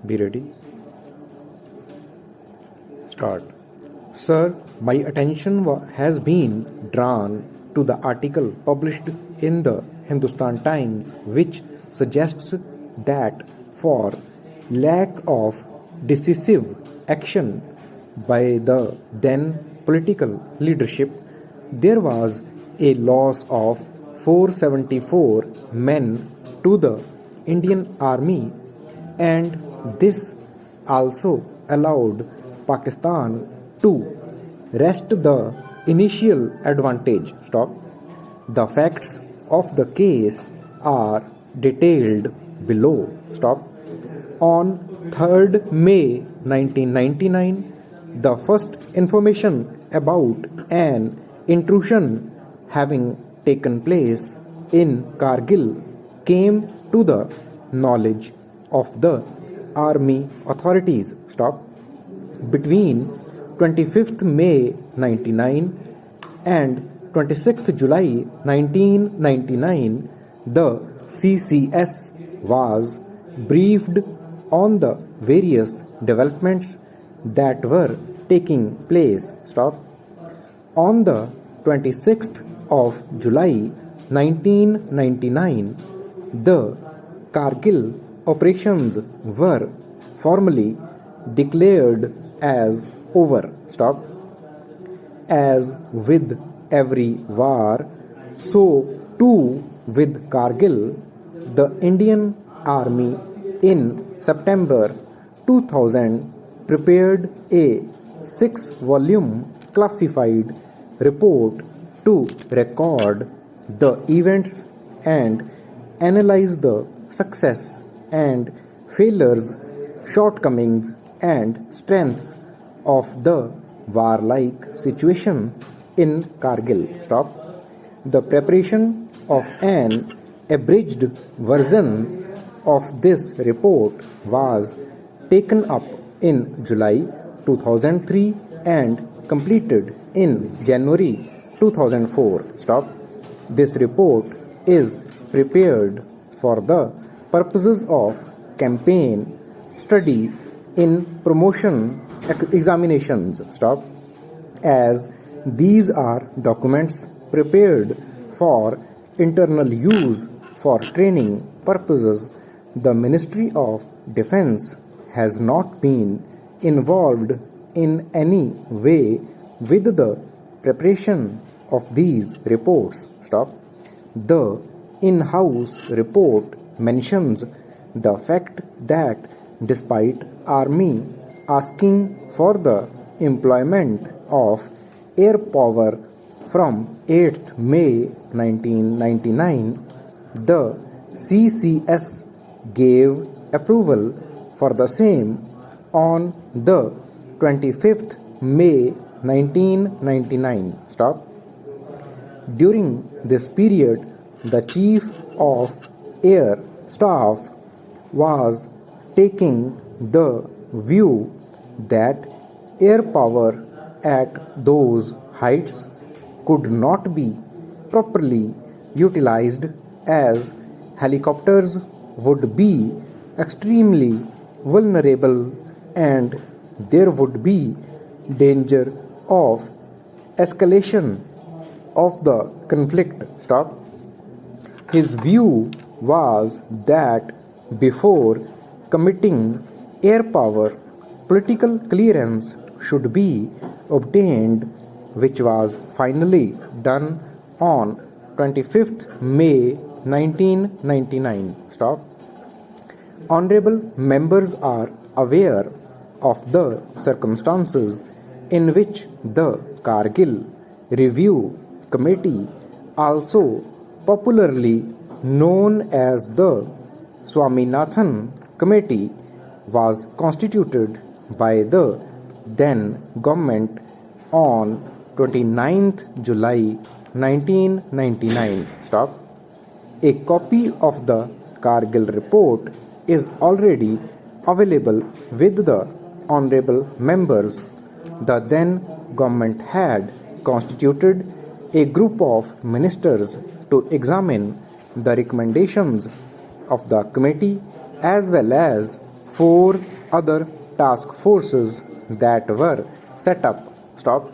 Be ready. Start. Sir, my attention has been drawn to the article published in the Hindustan Times which suggests that for lack of decisive action by the then political leadership, there was a loss of 474 men to the Indian Army, and this also allowed Pakistan to wrest the initial advantage. Stop. The facts of the case are detailed below. Stop. On 3rd May 1999, the first information about an intrusion having taken place in Kargil came to the knowledge of the army authorities. Stop. Between 25th May 99 and 26th July 1999, the CCS was briefed on the various developments that were taking place. Stop. On the 26th of July 1999, the Kargil operations were formally declared as over. Stop. As with every war, so too with Kargil, the Indian Army in September 2000 prepared a 6-volume classified report to record the events and analyze the success and failures, shortcomings and strengths of the warlike situation in Kargil. Stop. The preparation of an abridged version of this report was taken up in July 2003 and completed in January 2004. Stop. This report is prepared for the purposes of campaign, study, in promotion examinations. Stop. As these are documents prepared for internal use for training purposes, the Ministry of Defence has not been involved in any way with the preparation of these reports. Stop. The in-house report mentions the fact that despite Army asking for the employment of air power from 8th May 1999, the CCS gave approval for the same on the 25th May 1999. Stop. During this period, the Chief of Air Staff was taking the view that air power at those heights could not be properly utilized, as helicopters would be extremely vulnerable and there would be danger of escalation of the conflict. Stop. His view was that before committing air power, political clearance should be obtained, which was finally done on 25th May 1999. Stop. Honorable members are aware of the circumstances in which the Kargil Review Committee, also popularly known as the Swaminathan Committee, was constituted by the then government on 29th July 1999. Stop. A copy of the Kargil report is already available with the honorable members. The then government had constituted a group of ministers to examine the recommendations of the committee as well as 4 other task forces that were set up. Stop.